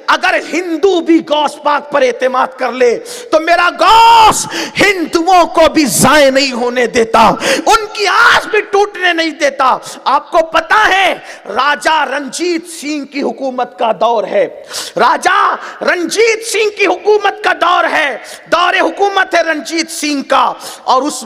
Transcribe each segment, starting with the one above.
اگر ہندو بھی غوث پاک پر اعتماد کر لے تو میرا غوث ہندوؤں کو بھی ضائع نہیں ہونے دیتا، ان کی آس بھی ٹوٹنے نہیں دیتا۔ آپ کو پتا ہے راجہ رنجیت سنگھ کی حکومت کا دور ہے، راجہ رنجیت سنگھ کی حکومت کا دور ہے، دور حکومت ہے رنجیت سنگھ کا، اور اس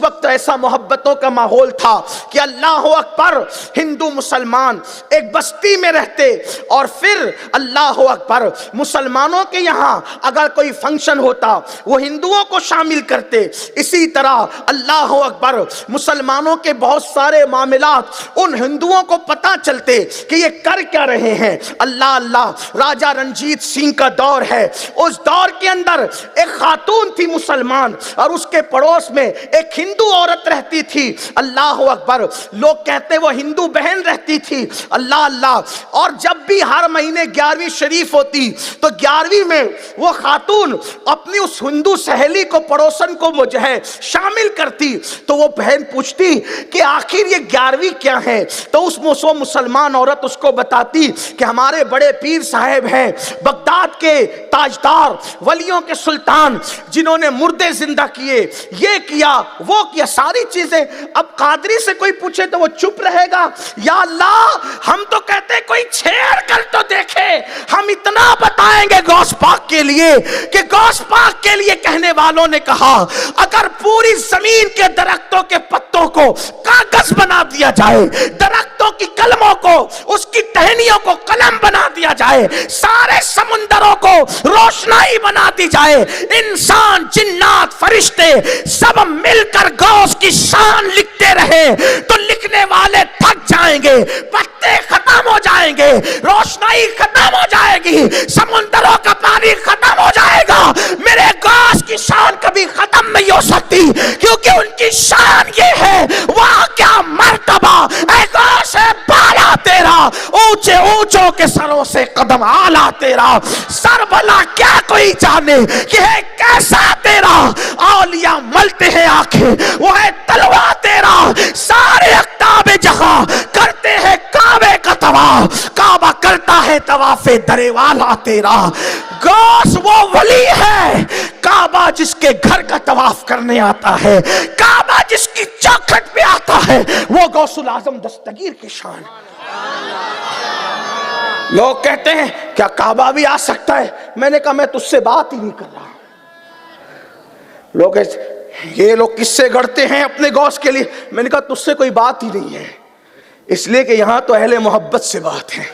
وقت ایسا محبتوں کا ماحول تھا کہ اللہ اکبر، ہندو مسلمان ایک بستی میں رہتے، اور پھر اللہ اکبر مسلمانوں کے یہاں اگر کوئی فنکشن ہوتا وہ ہندوؤں کو شامل کرتے، اسی طرح اللہ اکبر مسلمانوں کے بہت سارے معاملات ان ہندوؤں کو پتا چلتے کہ یہ کر کیا رہے ہیں۔ اللہ اللہ، راجہ رنجیت سنگھ کا دور ہے، اس دور کے اندر ایک خاتون تھی مسلمان، اور اس کے پڑوس میں ایک ہندو عورت رہتی تھی۔ اللہ اکبر، لوگ کہتے وہ ہندو بہن رہتی تھی۔ اللہ اللہ، اور جب بھی ہر مہینے 11ویں شریف ہوتی تو 11ویں میں وہ خاتون اپنی اس ہندو سہیلی کو، پڑوسن کو وہ جو ہے شامل کرتی، تو وہ بہن پوچھتی کہ آخر یہ 11ویں کیا ہے، تو اس مسلمان عورت اس کو بتاتی کہ ہمارے بڑے پیر صاحب ہیں، بغداد کے تاجدار، ولیوں کے سلطان، جنہوں نے مردے زندہ کیے، یہ کیا وہ کیا، ساری چیزیں۔ اب قادری سے کوئی پوچھے تو وہ چپ رہے گا؟ یا اللہ، ہم تو کہتے کوئی چھیڑ کر تو دیکھے، ہم اتنا بتائیں گے غوث پاک کے لیے کہ غوث پاک کے لیے کہنے والوں نے کہا اگر پوری زمین کے درختوں کے پتوں کو کاغذ بنا دیا جائے، درختوں کی کلموں کو، اس کی ٹہنیوں کو قلم بنا دیا جائے، سارے سمندروں کو روشنائی بنا دی جائے، انسان، جنات، فرشتے سب مل کر غوث کی شان لکھتے رہے تو لکھنے والے تھک جائیں گے، پتے ختم ہو جائیں گے، روشنائی ختم ہو جائے گی، سمندروں کا پانی ختم ہو جائے گا، میرے غوث کی شان کبھی ختم نہیں ہو سکتی، کیونکہ ان کی شان یہ ہے، وہاں کیا مرتبہ اے غوث بالا تیرا، اونچے اونچوں کے سروں سے قدم آلہ تیرا، سر بلا کیا کوئی جانے کہ ہے کیسا تیرا، اولیاء ملتے ہیں آنکھیں، وہ ہے تلوہ تیرا، سارے اقطاب جہاں کرتے ہیں کعبے کا طواف، کعبہ کرتا ہے طواف در والا تیرا۔ غوث وہ ولی ہے، کعبہ جس کے گھر کا طواف کرنے آتا ہے، کعبہ جس کی چوکھٹ پہ آتا ہے، وہ غوث العظم دستگیر کی شان۔ لوگ کہتے ہیں کیا کعبہ بھی آ سکتا ہے؟ میں نے کہا میں تجھ سے بات ہی نہیں کر رہا۔ یہ لوگ کس سے گڑتے ہیں اپنے غوث کے لیے؟ میں نے کہا تجھ سے کوئی بات ہی نہیں ہے، اس لیے کہ یہاں تو اہل محبت سے بات ہے۔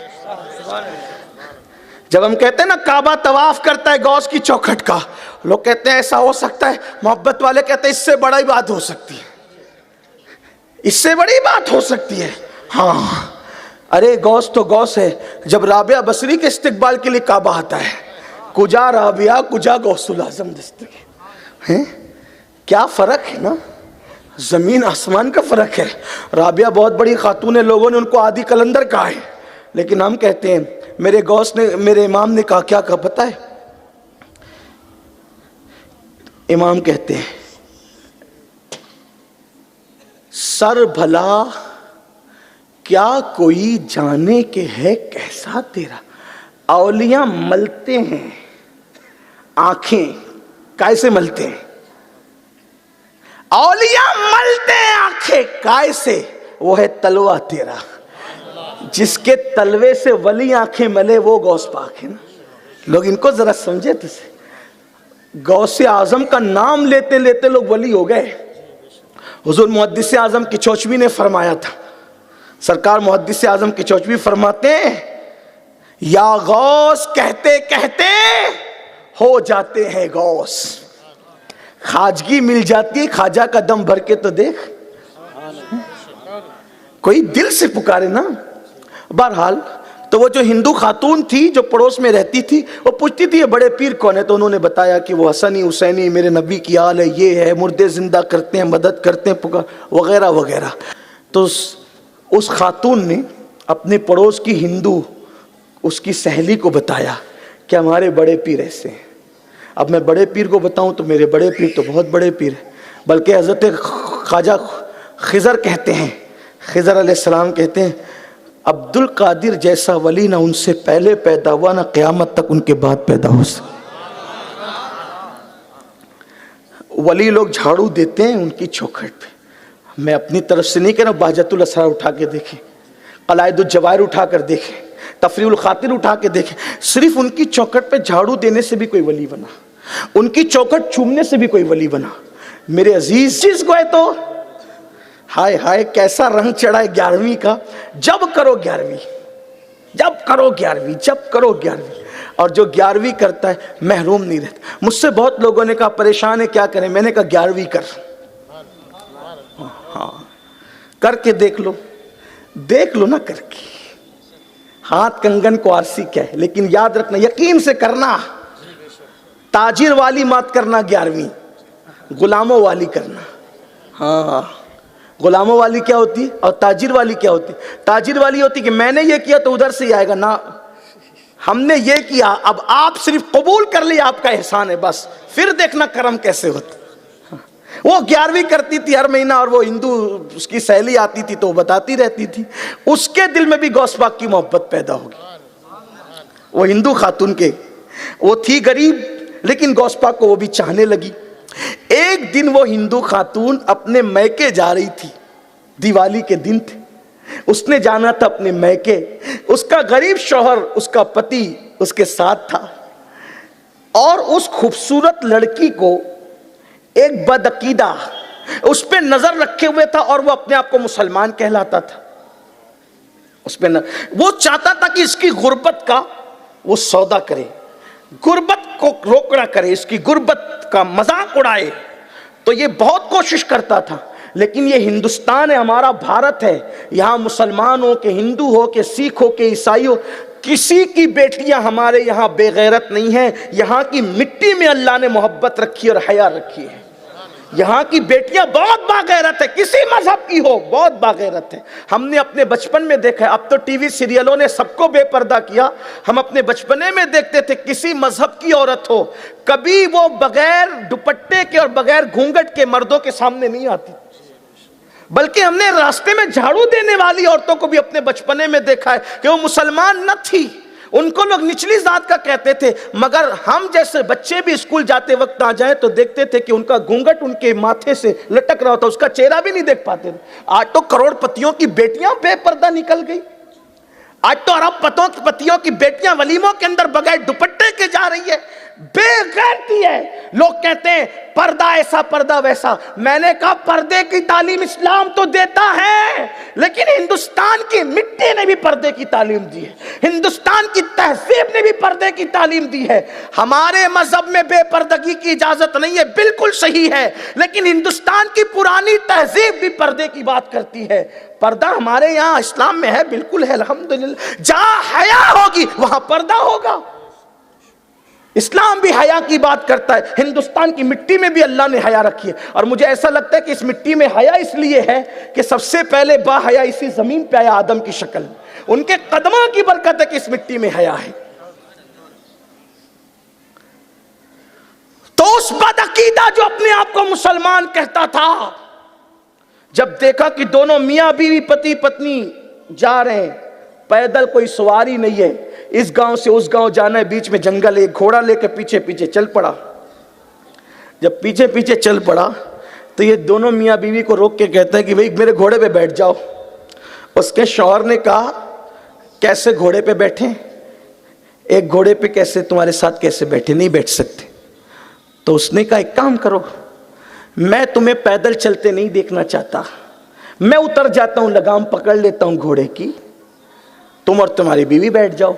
جب ہم کہتے ہیں نا کعبہ طواف کرتا ہے غوث کی چوکھٹ کا، لوگ کہتے ہیں ایسا ہو سکتا ہے، محبت والے کہتے ہیں اس سے بڑی بات ہو سکتی ہے، اس سے بڑی بات ہو سکتی ہے۔ ہاں، ارے غوث تو غوث ہے۔ جب رابعہ بصری کے استقبال کے لیے کعبہ آتا ہے، کجا رابعہ کجا غوث العظم دستگیر، کیا فرق ہے نا، زمین آسمان کا فرق ہے۔ رابعہ بہت بڑی خاتون ہے، لوگوں نے ان کو آدھی قلندر کہا ہے، لیکن ہم کہتے ہیں میرے غوث نے، میرے امام نے کہا، کیا کہا پتہ ہے؟ امام کہتے ہیں سر بھلا کیا کوئی جانے کہ ہے کیسا تیرا، اولیاء ملتے ہیں آنکھیں، کیسے ملتے ہیں؟ اولیاء ملتے ہیں آنکھیں کیسے؟ وہ ہے تلوہ تیرا، جس کے تلوے سے ولی آنکھیں ملے وہ غوث پاک ہے نا۔ لوگ ان کو ذرا سمجھے تو سے، غوث اعظم کا نام لیتے لیتے لوگ ولی ہو گئے۔ حضور محدث اعظم کچوچوی نے فرمایا تھا، سرکار محدث اعظم کچوچوی فرماتے ہیں یا غوث کہتے کہتے ہو جاتے ہیں غوث، خواجگی مل جاتی ہے، خواجہ کا دم بھر کے تو دیکھ، کوئی دل سے پکارے نا۔ بہرحال تو وہ جو ہندو خاتون تھی جو پڑوس میں رہتی تھی، وہ پوچھتی تھی یہ بڑے پیر کون ہے، تو انہوں نے بتایا کہ وہ حسنی حسینی میرے نبی کی آل ہے، یہ ہے، مردے زندہ کرتے ہیں، مدد کرتے ہیں، وغیرہ وغیرہ۔ تو اس خاتون نے اپنے پڑوس کی ہندو اس کی سہیلی کو بتایا کہ ہمارے بڑے پیر ایسے ہیں۔ اب میں بڑے پیر کو بتاؤں تو میرے بڑے پیر تو بہت بڑے پیر ہیں، بلکہ حضرت خواجہ خضر کہتے ہیں، خضر علیہ السلام کہتے ہیں عبد القادر جیسا ولی نہ ان سے پہلے پیدا ہوا نہ قیامت تک ان کے بعد پیدا ہو سکتا. ولی لوگ جھاڑو دیتے ہیں ان کی چوکھٹ پہ. میں اپنی طرف سے نہیں کہہ رہا ہوں، بہجت الاسرار اٹھا کے دیکھیں، قلائد الجواہر اٹھا کر دیکھیں، تفریح الخاطر اٹھا کے دیکھیں، صرف ان کی چوکھٹ پہ جھاڑو دینے سے بھی کوئی ولی بنا، ان کی چوکھٹ چومنے سے بھی کوئی ولی بنا. میرے عزیز چیز کو ہے تو ہائے ہائے کیسا رنگ چڑھا ہے 11ویں کا. جب کرو 11ویں، جب کرو 11ویں، جب کرو 11ویں. اور جو 11ویں کرتا ہے محروم نہیں رہتا. مجھ سے بہت لوگوں نے کہا پریشان ہے کیا کریں، میں نے کہا 11ویں کر. ہاں کر کے دیکھ لو، دیکھ لو نا کر کے. ہاتھ کنگن کو آرسی کیا ہے، لیکن یاد رکھنا یقین سے کرنا. تاجر والی مات کرنا 11ویں، غلاموں والی کرنا. ہاں غلاموں والی کیا ہوتی ہے اور تاجر والی کیا ہوتی ہے؟ تاجر والی ہوتی کہ میں نے یہ کیا تو ادھر سے ہی آئے گا، نہ ہم نے یہ کیا، اب آپ صرف قبول کر لیں آپ کا احسان ہے بس، پھر دیکھنا کرم کیسے ہوتا. وہ 11ویں کرتی تھی ہر مہینہ، اور وہ ہندو اس کی سہیلی آتی تھی تو وہ بتاتی رہتی تھی، اس کے دل میں بھی غوث پاک کی محبت پیدا ہوگی. وہ ہندو خاتون کے، وہ تھی غریب لیکن غوث پاک کو وہ بھی چاہنے لگی. ایک دن وہ ہندو خاتون اپنے میکے جا رہی تھی، دیوالی کے دن تھے، اس نے جانا تھا اپنے میکے. اس کا غریب شوہر، اس کا پتی اس کے ساتھ تھا، اور اس خوبصورت لڑکی کو ایک بدعقیدہ اس پہ نظر رکھے ہوئے تھا، اور وہ اپنے آپ کو مسلمان کہلاتا تھا. اس پہ وہ چاہتا تھا کہ اس کی غربت کا وہ سودا کرے، غربت کو روکڑا کرے، اس کی غربت کا مذاق اڑائے. تو یہ بہت کوشش کرتا تھا، لیکن یہ ہندوستان ہے، ہمارا بھارت ہے، یہاں مسلمان ہو کہ ہندو ہو کہ سکھ ہو کہ عیسائی ہو، کسی کی بیٹیاں ہمارے یہاں بے غیرت نہیں ہیں. یہاں کی مٹی میں اللہ نے محبت رکھی اور حیا رکھی ہے. یہاں کی بیٹیاں بہت باغیرت ہے، کسی مذہب کی ہو بہت باغیرت ہے. ہم نے اپنے بچپن میں دیکھا ہے، اب تو ٹی وی سیریلوں نے سب کو بے پردہ کیا. ہم اپنے بچپنے میں دیکھتے تھے کسی مذہب کی عورت ہو، کبھی وہ بغیر دوپٹے کے اور بغیر گھونگھٹ کے مردوں کے سامنے نہیں آتی، بلکہ ہم نے راستے میں جھاڑو دینے والی عورتوں کو بھی اپنے بچپنے میں دیکھا ہے کہ وہ مسلمان نہ تھی، ان کو لوگ نچلی ذات کا کہتے تھے. مگر ہم جیسے بچے بھی اسکول جاتے وقت آ جائیں تو دیکھتے تھے کہ ان کا گھونگھٹ ان کے ماتھے سے لٹک رہا ہوتا، اس کا چہرہ بھی نہیں دیکھ پاتے تھے. آج تو کروڑ پتیوں کی بیٹیاں بے پردہ نکل گئی. آج تو ارب پتیوں کی بیٹیاں ولیموں کے اندر بغیر دوپٹے کے جا رہی ہے، بے غیرتی ہے. لوگ کہتے ہیں پردہ ایسا پردہ ویسا. میں نے کہا پردے کی تعلیم اسلام تو دیتا ہے، لیکن ہندوستان کی مٹی نے بھی پردے کی تعلیم دی ہے، ہندوستان کی تہذیب نے بھی پردے کی تعلیم دی ہے. ہمارے مذہب میں بے پردگی کی اجازت نہیں ہے، بالکل صحیح ہے، لیکن ہندوستان کی پرانی تہذیب بھی پردے کی بات کرتی ہے. پردہ ہمارے یہاں اسلام میں ہے، بالکل ہے، الحمدللہ. جہاں حیا ہوگی وہاں پردہ ہوگا. اسلام بھی حیا کی بات کرتا ہے، ہندوستان کی مٹی میں بھی اللہ نے حیا رکھی ہے. اور مجھے ایسا لگتا ہے کہ اس مٹی میں حیا اس لیے ہے کہ سب سے پہلے با حیا اسی زمین پہ آیا آدم کی شکل میں. ان کے قدموں کی برکت ہے کہ اس مٹی میں حیا ہے. تو اس بدعقیدہ جو اپنے آپ کو مسلمان کہتا تھا، جب دیکھا کہ دونوں میاں بیوی پتی پتنی جا رہے ہیں، پیدل کوئی سواری نہیں ہے، اس گاؤں سے اس گاؤں جانا ہے، بیچ میں جنگل ہے، ایک گھوڑا لے کے پیچھے پیچھے چل پڑا. جب پیچھے پیچھے چل پڑا تو یہ دونوں میاں بیوی کو روک کے کہتا ہے کہ بھئی میرے گھوڑے پہ بیٹھ جاؤ. اس کے شوہر نے کہا کیسے گھوڑے پہ بیٹھیں، ایک گھوڑے پہ کیسے تمہارے ساتھ کیسے بیٹھے، نہیں بیٹھ سکتے. تو اس نے کہا ایک کام کرو، میں تمہیں پیدل چلتے نہیں دیکھنا چاہتا، میں اتر جاتا ہوں، لگام پکڑ لیتا ہوں گھوڑے کی، تم اور تمہاری بیوی بیٹھ جاؤ.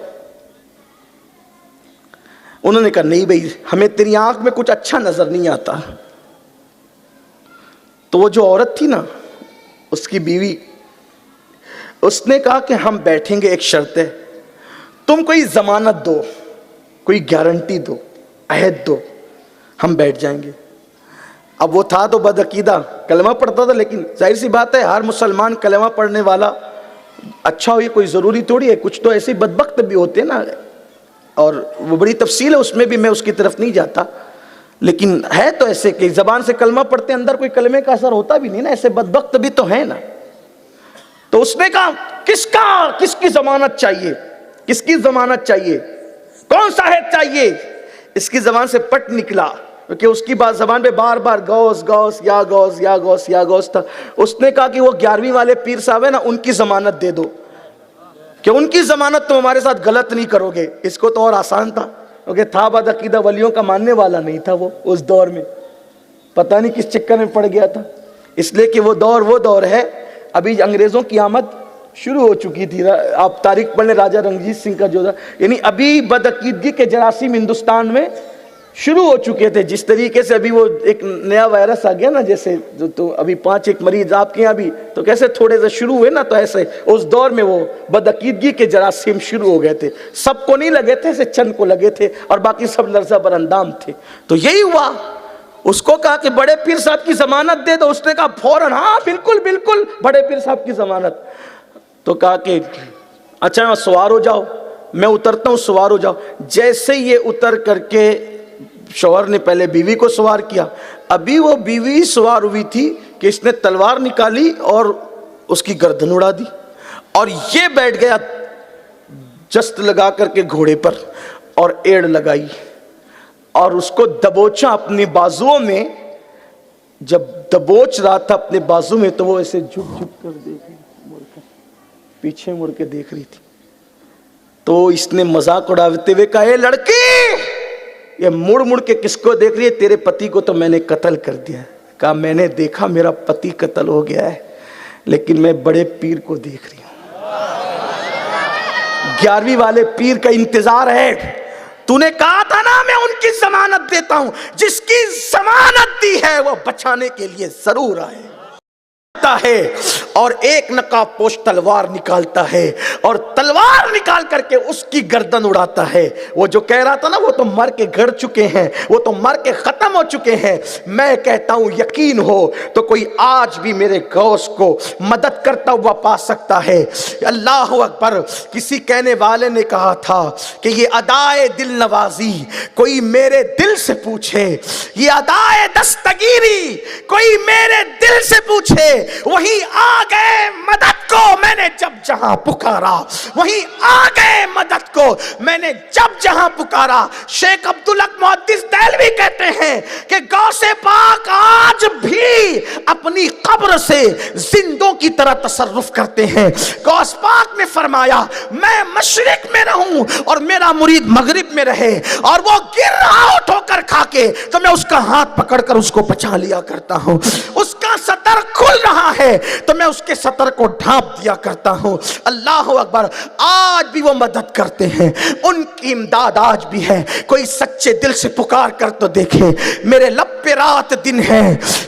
انہوں نے کہا نہیں بھئی ہمیں تیری آنکھ میں کچھ اچھا نظر نہیں آتا. تو وہ جو عورت تھی نا، اس کی بیوی، اس نے کہا کہ ہم بیٹھیں گے، ایک شرط ہے، تم کوئی ضمانت دو، کوئی گارنٹی دو، عہد دو، ہم بیٹھ جائیں گے. اب وہ تھا تو بدعقیدہ، کلمہ پڑھتا تھا، لیکن ظاہر سی بات ہے ہر مسلمان کلمہ پڑھنے والا اچھا ہو، یہ کوئی ضروری تھوڑی ہے. کچھ تو ایسے بدبخت بھی ہوتے نا، اور وہ بڑی تفصیل ہے، اس میں بھی میں اس کی طرف نہیں جاتا. لیکن ہے تو ایسے کہ زبان سے کلمہ پڑھتے اندر کوئی کلمے کا اثر ہوتا بھی نہیں نا، ایسے بدبخت بھی تو ہے نا. تو اس نے کہا کس کی ضمانت چاہیے؟ کس کی ضمانت چاہیے؟ کون سا ہے چاہیے؟ اس کی زبان سے پٹ نکلا، کیونکہ اس کی بات زبان پہ بار بار غوث غوث یا غوث یا غوث یا غوث تھا۔ اس نے کہا کہ وہ 11ویں والے پیر صاحب ہیں نا، ان کی ضمانت دے دو، کہ ان کی ضمانت تم ہمارے ساتھ غلط نہیں کرو گے۔ اس کو تو اور آسان تھا، کیونکہ تھا بد عقیدہ، ولیوں کا ماننے والا نہیں تھا وہ اس دور میں، پتہ نہیں کس چکر میں پڑ گیا تھا۔ اس لیے کہ وہ دور ہے، ابھی انگریزوں کی آمد شروع ہو چکی تھی۔ آپ تاریخ پڑھ لیں، راجہ رنجیت سنگھ کا جو تھا، یعنی ابھی بدعقیدگی کے جراثیم ہندوستان میں شروع ہو چکے تھے۔ جس طریقے سے ابھی وہ ایک نیا وائرس آ گیا نا، جیسے تو ابھی 5 مریض آپ کے یہاں بھی تو کیسے تھوڑے سے شروع ہوئے نا، تو ایسے اس دور میں وہ بدعقیدگی کے جراثیم شروع ہو گئے تھے۔ سب کو نہیں لگے تھے، ایسے چند کو لگے تھے، اور باقی سب لرزہ بر اندام تھے۔ تو یہی ہوا، اس کو کہا کہ بڑے پیر صاحب کی ضمانت دے دو۔ اس نے کہا فوراً ہاں بالکل بالکل بڑے پیر صاحب کی ضمانت۔ تو کہا کہ اچھا سوار ہو جاؤ، میں اترتا ہوں، سوار ہو جاؤ۔ جیسے یہ اتر کر کے، شوہر نے پہلے بیوی کو سوار کیا، ابھی وہ بیوی سوار ہوئی تھی کہ اس نے تلوار نکالی اور اس کی گردن اڑا دی، اور یہ بیٹھ گیا جست لگا کر کے گھوڑے پر، اور ایڑ لگائی، اور اس کو دبوچا اپنے بازوؤں میں۔ جب دبوچ رہا تھا اپنے بازو میں، تو وہ ایسے جھک جھک کر دیکھ رہی، پیچھے مڑ کے دیکھ رہی تھی۔ تو اس نے مذاق اڑاتے ہوئے کہا، اے لڑکی، یہ مڑ مڑ کے کس کو دیکھ رہی ہے؟ تیرے پتی کو تو میں نے قتل کر دیا۔ کہا میں نے دیکھا میرا پتی قتل ہو گیا ہے، لیکن میں بڑے پیر کو دیکھ رہی ہوں، 11ویں والے پیر کا انتظار ہے۔ تو نے کہا تھا نا میں ان کی ضمانت دیتا ہوں، جس کی ضمانت دی ہے وہ بچانے کے لیے ضرور آئے ہے۔ اور ایک نقاب پوش تلوار نکالتا ہے، اور تلوار نکال کر کے اس کی گردن اڑاتا ہے۔ وہ جو کہہ رہا تھا نا وہ تو مر کے گھر چکے ہیں، وہ تو مر کے ختم ہو چکے ہیں، میں کہتا ہوں یقین ہو تو کوئی آج بھی میرے غوث کو مدد کرتا ہوا پا سکتا ہے۔ اللہ اکبر۔ کسی کہنے والے نے کہا تھا کہ یہ ادائے دل نوازی کوئی میرے دل سے پوچھے، یہ ادائے دستگیری کوئی میرے دل سے پوچھے، وہی آ گئے مدد کو میں نے جب جہاں پکارا، وہی آ گئے مدد کو میں نے جب جہاں پکارا۔ شیخ عبدالحق محدث دہلوی کہتے ہیں کہ غوث پاک آج بھی اپنی قبر سے زندوں کی طرح تصرف کرتے ہیں۔ غوث پاک نے فرمایا میں مشرق میں رہوں اور میرا مرید مغرب میں رہے، اور وہ گر رہا ہو ٹھوکر کھا کے، تو میں اس کا ہاتھ پکڑ کر اس کو بچا لیا کرتا ہوں۔ اس کا سطر کھل رہا ہے تو میں اس کے سطر کو ڈھانپ دیا کرتا ہوں۔ اللہ اکبر۔ آج بھی وہ مدد کرتے ہیں، ان کی امداد آج بھی ہے۔ کوئی سچے دل سے پکار کر تو دیکھے، میرے لب پہ رات دن ہے،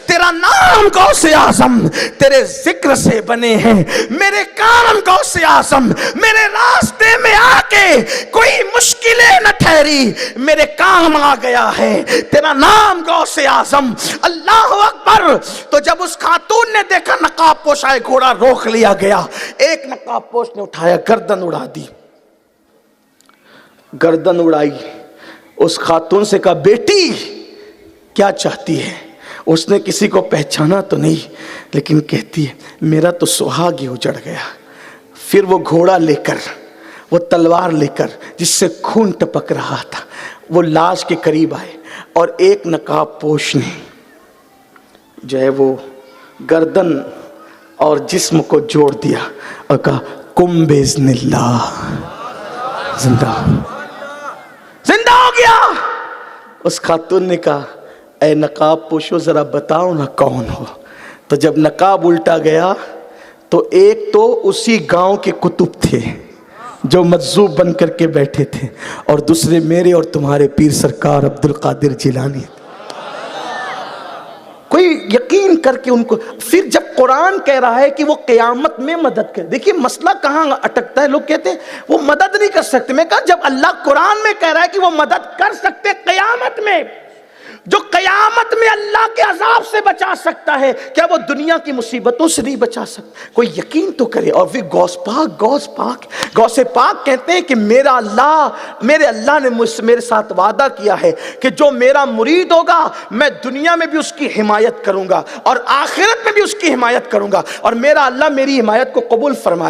تیرا نام غوث اعظم تیرے ذکر سے بنے ہیں، میرے کام غوث اعظم میرے راستے میں آ کے کوئی مشکلیں نہ ٹھہری، میرے کام آ گیا ہے تیرا نام غوث اعظم۔ اللہ اکبر۔ تو جب اس خاتون نے دیکھا نقاب پوش آئے، گھوڑا روک لیا گیا، ایک نقاب پوش نے اٹھایا، گردن اڑا دی، گردن اڑائی۔ اس خاتون سے کہا بیٹی کیا چاہتی ہے؟ اس نے کسی کو پہچانا تو نہیں، لیکن کہتی ہے میرا تو سہاگ ہی اجڑ گیا۔ پھر وہ گھوڑا لے کر، وہ تلوار لے کر جس سے خون ٹپک رہا تھا، وہ لاش کے قریب آئے، اور ایک نقاب پوش نے جو ہے وہ گردن اور جسم کو جوڑ دیا اور کہا کم باذن اللہ، زندہ زندہ ہو گیا۔ اس خاتون نے کہا اے نقاب پوشو ذرا بتاؤ نا کون ہو؟ تو جب نقاب الٹا گیا تو ایک تو اسی گاؤں کے کتب تھے جو مجذوب بن کر کے بیٹھے تھے، اور دوسرے میرے اور تمہارے پیر سرکار عبد القادر جیلانی۔ کوئی یقین کر کے ان کو، پھر جب قرآن کہہ رہا ہے کہ وہ قیامت میں مدد کرے، دیکھیے مسئلہ کہاں اٹکتا ہے، لوگ کہتے ہیں وہ مدد نہیں کر سکتے۔ میں کہا جب اللہ قرآن میں کہہ رہا ہے کہ وہ مدد کر سکتے قیامت میں، جو قیامت میں اللہ کے عذاب سے بچا سکتا ہے، کیا وہ دنیا کی مصیبتوں سے نہیں بچا سکتا؟ کوئی یقین تو کرے۔ اور پھر غوث پاک کہتے ہیں کہ میرے اللہ نے میرے ساتھ وعدہ کیا ہے کہ جو میرا مرید ہوگا میں دنیا میں بھی اس کی حمایت کروں گا اور آخرت میں بھی اس کی حمایت کروں گا، اور میرا اللہ میری حمایت کو قبول فرمائے گا۔